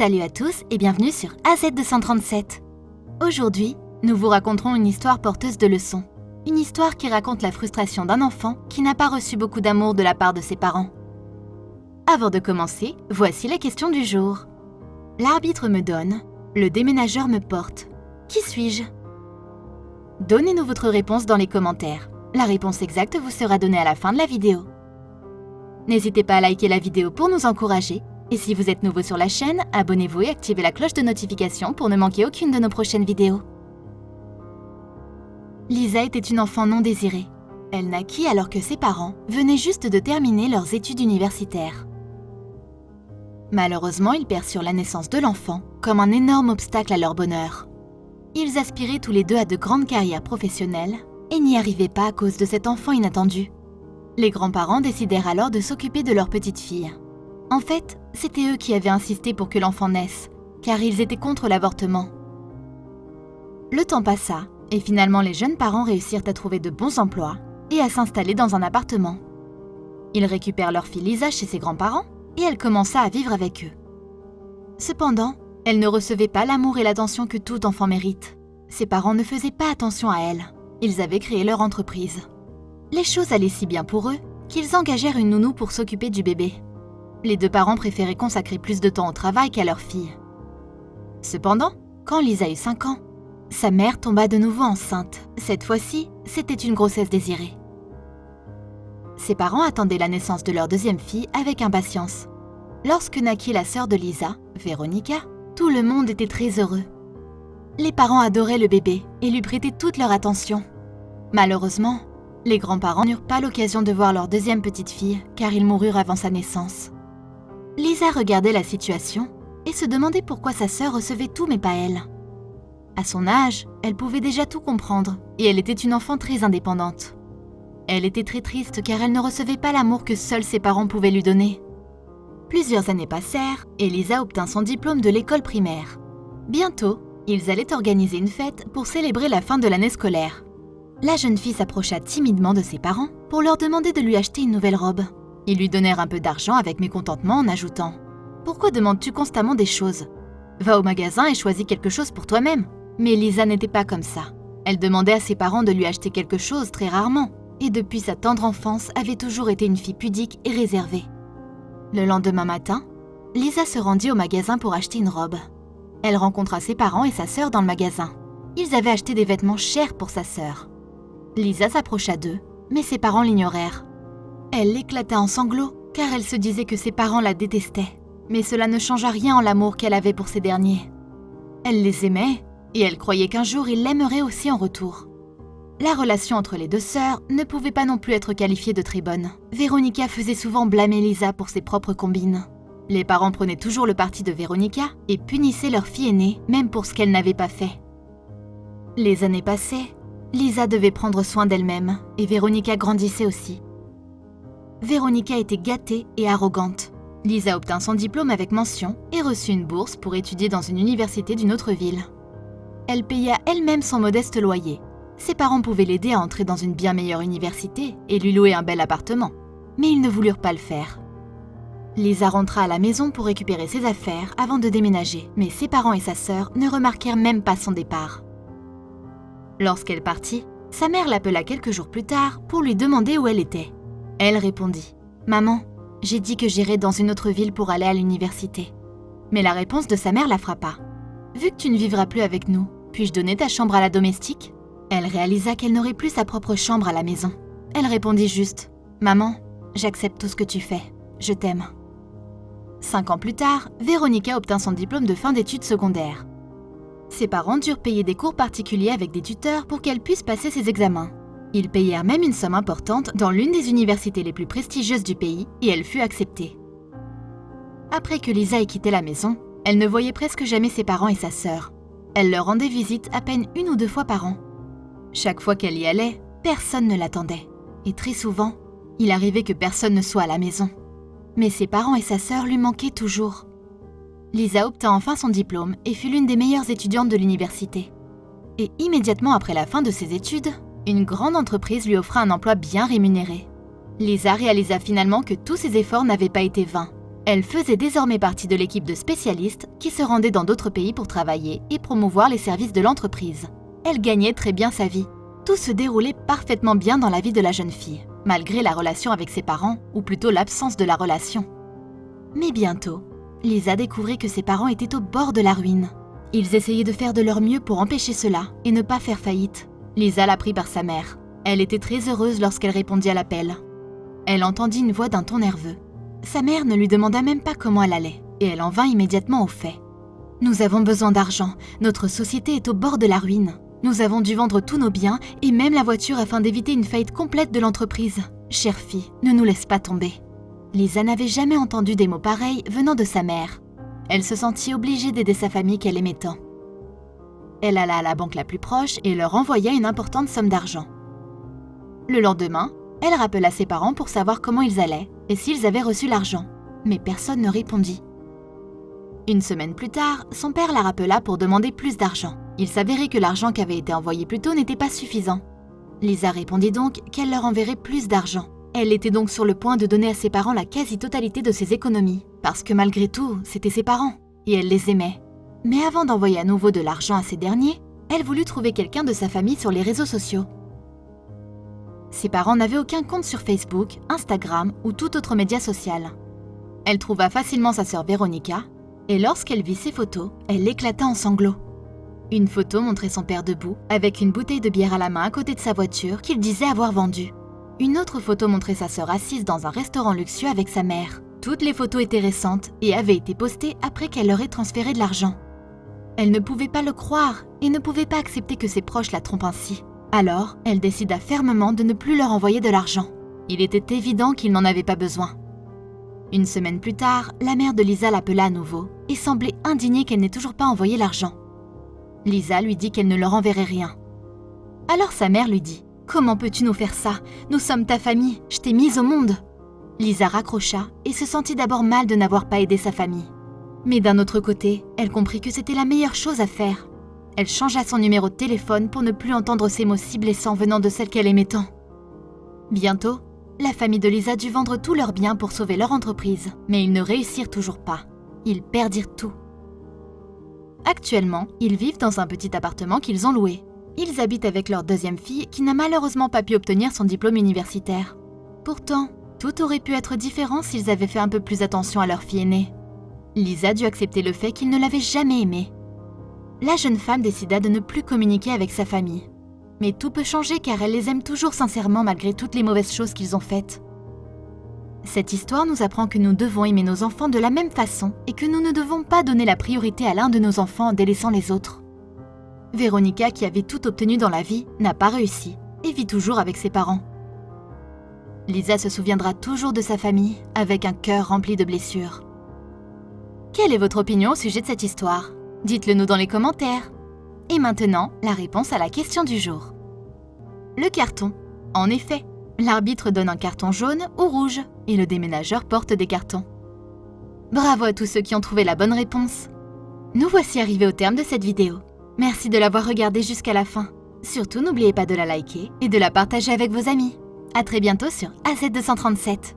Salut à tous et bienvenue sur AZ237. Aujourd'hui, nous vous raconterons une histoire porteuse de leçons. Une histoire qui raconte la frustration d'un enfant qui n'a pas reçu beaucoup d'amour de la part de ses parents. Avant de commencer, voici la question du jour. L'arbitre me donne, le déménageur me porte. Qui suis-je? Donnez-nous votre réponse dans les commentaires. La réponse exacte vous sera donnée à la fin de la vidéo. N'hésitez pas à liker la vidéo pour nous encourager. Et si vous êtes nouveau sur la chaîne, abonnez-vous et activez la cloche de notification pour ne manquer aucune de nos prochaines vidéos. Lisa était une enfant non désirée. Elle naquit alors que ses parents venaient juste de terminer leurs études universitaires. Malheureusement, ils perçurent la naissance de l'enfant comme un énorme obstacle à leur bonheur. Ils aspiraient tous les deux à de grandes carrières professionnelles et n'y arrivaient pas à cause de cet enfant inattendu. Les grands-parents décidèrent alors de s'occuper de leur petite fille. En fait, c'était eux qui avaient insisté pour que l'enfant naisse, car ils étaient contre l'avortement. Le temps passa, et finalement les jeunes parents réussirent à trouver de bons emplois et à s'installer dans un appartement. Ils récupèrent leur fille Lisa chez ses grands-parents, et elle commença à vivre avec eux. Cependant, elle ne recevait pas l'amour et l'attention que tout enfant mérite. Ses parents ne faisaient pas attention à elle. Ils avaient créé leur entreprise. Les choses allaient si bien pour eux qu'ils engagèrent une nounou pour s'occuper du bébé. Les deux parents préféraient consacrer plus de temps au travail qu'à leur fille. Cependant, quand Lisa eut 5 ans, sa mère tomba de nouveau enceinte. Cette fois-ci, c'était une grossesse désirée. Ses parents attendaient la naissance de leur deuxième fille avec impatience. Lorsque naquit la sœur de Lisa, Véronica, tout le monde était très heureux. Les parents adoraient le bébé et lui prêtaient toute leur attention. Malheureusement, les grands-parents n'eurent pas l'occasion de voir leur deuxième petite fille car ils moururent avant sa naissance. Lisa regardait la situation et se demandait pourquoi sa sœur recevait tout mais pas elle. À son âge, elle pouvait déjà tout comprendre et elle était une enfant très indépendante. Elle était très triste car elle ne recevait pas l'amour que seuls ses parents pouvaient lui donner. Plusieurs années passèrent et Lisa obtint son diplôme de l'école primaire. Bientôt, ils allaient organiser une fête pour célébrer la fin de l'année scolaire. La jeune fille s'approcha timidement de ses parents pour leur demander de lui acheter une nouvelle robe. Ils lui donnèrent un peu d'argent avec mécontentement en ajoutant « Pourquoi demandes-tu constamment des choses? Va au magasin et choisis quelque chose pour toi-même. » Mais Lisa n'était pas comme ça. Elle demandait à ses parents de lui acheter quelque chose très rarement et depuis sa tendre enfance avait toujours été une fille pudique et réservée. Le lendemain matin, Lisa se rendit au magasin pour acheter une robe. Elle rencontra ses parents et sa sœur dans le magasin. Ils avaient acheté des vêtements chers pour sa sœur. Lisa s'approcha d'eux, mais ses parents l'ignorèrent. Elle éclata en sanglots car elle se disait que ses parents la détestaient. Mais cela ne changea rien en l'amour qu'elle avait pour ces derniers. Elle les aimait et elle croyait qu'un jour ils l'aimeraient aussi en retour. La relation entre les deux sœurs ne pouvait pas non plus être qualifiée de très bonne. Véronica faisait souvent blâmer Lisa pour ses propres combines. Les parents prenaient toujours le parti de Véronica et punissaient leur fille aînée même pour ce qu'elle n'avait pas fait. Les années passaient, Lisa devait prendre soin d'elle-même et Véronica grandissait aussi. Véronica était gâtée et arrogante. Lisa obtint son diplôme avec mention et reçut une bourse pour étudier dans une université d'une autre ville. Elle paya elle-même son modeste loyer. Ses parents pouvaient l'aider à entrer dans une bien meilleure université et lui louer un bel appartement, mais ils ne voulurent pas le faire. Lisa rentra à la maison pour récupérer ses affaires avant de déménager, mais ses parents et sa sœur ne remarquèrent même pas son départ. Lorsqu'elle partit, sa mère l'appela quelques jours plus tard pour lui demander où elle était. Elle répondit « Maman, j'ai dit que j'irais dans une autre ville pour aller à l'université. » Mais la réponse de sa mère la frappa. « Vu que tu ne vivras plus avec nous, puis-je donner ta chambre à la domestique ?» Elle réalisa qu'elle n'aurait plus sa propre chambre à la maison. Elle répondit juste « Maman, j'accepte tout ce que tu fais. Je t'aime. » 5 ans plus tard, Véronica obtint son diplôme de fin d'études secondaires. Ses parents durent payer des cours particuliers avec des tuteurs pour qu'elle puisse passer ses examens. Ils payèrent même une somme importante dans l'une des universités les plus prestigieuses du pays et elle fut acceptée. Après que Lisa ait quitté la maison, elle ne voyait presque jamais ses parents et sa sœur. Elle leur rendait visite à peine 1 ou 2 fois par an. Chaque fois qu'elle y allait, personne ne l'attendait. Et très souvent, il arrivait que personne ne soit à la maison. Mais ses parents et sa sœur lui manquaient toujours. Lisa obtint enfin son diplôme et fut l'une des meilleures étudiantes de l'université. Et immédiatement après la fin de ses études, une grande entreprise lui offra un emploi bien rémunéré. Lisa réalisa finalement que tous ses efforts n'avaient pas été vains. Elle faisait désormais partie de l'équipe de spécialistes qui se rendaient dans d'autres pays pour travailler et promouvoir les services de l'entreprise. Elle gagnait très bien sa vie. Tout se déroulait parfaitement bien dans la vie de la jeune fille, malgré la relation avec ses parents, ou plutôt l'absence de la relation. Mais bientôt, Lisa découvrit que ses parents étaient au bord de la ruine. Ils essayaient de faire de leur mieux pour empêcher cela et ne pas faire faillite. Lisa l'apprit par sa mère. Elle était très heureuse lorsqu'elle répondit à l'appel. Elle entendit une voix d'un ton nerveux. Sa mère ne lui demanda même pas comment elle allait, et elle en vint immédiatement au fait. « Nous avons besoin d'argent, notre société est au bord de la ruine. Nous avons dû vendre tous nos biens et même la voiture afin d'éviter une faillite complète de l'entreprise. Chère fille, ne nous laisse pas tomber. » Lisa n'avait jamais entendu des mots pareils venant de sa mère. Elle se sentit obligée d'aider sa famille qu'elle aimait tant. Elle alla à la banque la plus proche et leur envoya une importante somme d'argent. Le lendemain, elle rappela ses parents pour savoir comment ils allaient et s'ils avaient reçu l'argent, mais personne ne répondit. Une semaine plus tard, son père la rappela pour demander plus d'argent. Il s'avérait que l'argent qui avait été envoyé plus tôt n'était pas suffisant. Lisa répondit donc qu'elle leur enverrait plus d'argent. Elle était donc sur le point de donner à ses parents la quasi-totalité de ses économies, parce que malgré tout, c'étaient ses parents, et elle les aimait. Mais avant d'envoyer à nouveau de l'argent à ces derniers, elle voulut trouver quelqu'un de sa famille sur les réseaux sociaux. Ses parents n'avaient aucun compte sur Facebook, Instagram ou tout autre média social. Elle trouva facilement sa sœur Véronica, et lorsqu'elle vit ses photos, elle éclata en sanglots. Une photo montrait son père debout, avec une bouteille de bière à la main à côté de sa voiture qu'il disait avoir vendue. Une autre photo montrait sa sœur assise dans un restaurant luxueux avec sa mère. Toutes les photos étaient récentes et avaient été postées après qu'elle leur ait transféré de l'argent. Elle ne pouvait pas le croire et ne pouvait pas accepter que ses proches la trompent ainsi. Alors, elle décida fermement de ne plus leur envoyer de l'argent. Il était évident qu'ils n'en avaient pas besoin. Une semaine plus tard, la mère de Lisa l'appela à nouveau et semblait indignée qu'elle n'ait toujours pas envoyé l'argent. Lisa lui dit qu'elle ne leur enverrait rien. Alors sa mère lui dit « Comment peux-tu nous faire ça? Nous sommes ta famille, je t'ai mise au monde !» Lisa raccrocha et se sentit d'abord mal de n'avoir pas aidé sa famille. Mais d'un autre côté, elle comprit que c'était la meilleure chose à faire. Elle changea son numéro de téléphone pour ne plus entendre ces mots si blessants venant de celle qu'elle aimait tant. Bientôt, la famille de Lisa dut vendre tous leurs biens pour sauver leur entreprise, mais ils ne réussirent toujours pas. Ils perdirent tout. Actuellement, ils vivent dans un petit appartement qu'ils ont loué. Ils habitent avec leur deuxième fille qui n'a malheureusement pas pu obtenir son diplôme universitaire. Pourtant, tout aurait pu être différent s'ils avaient fait un peu plus attention à leur fille aînée. Lisa dut accepter le fait qu'ils ne l'avaient jamais aimée. La jeune femme décida de ne plus communiquer avec sa famille. Mais tout peut changer car elle les aime toujours sincèrement malgré toutes les mauvaises choses qu'ils ont faites. Cette histoire nous apprend que nous devons aimer nos enfants de la même façon et que nous ne devons pas donner la priorité à l'un de nos enfants en délaissant les autres. Véronica, qui avait tout obtenu dans la vie, n'a pas réussi et vit toujours avec ses parents. Lisa se souviendra toujours de sa famille avec un cœur rempli de blessures. Quelle est votre opinion au sujet de cette histoire? Dites-le nous dans les commentaires. Et maintenant, la réponse à la question du jour. Le carton. En effet, l'arbitre donne un carton jaune ou rouge et le déménageur porte des cartons. Bravo à tous ceux qui ont trouvé la bonne réponse. Nous voici arrivés au terme de cette vidéo. Merci de l'avoir regardée jusqu'à la fin. Surtout, n'oubliez pas de la liker et de la partager avec vos amis. À très bientôt sur AZ237.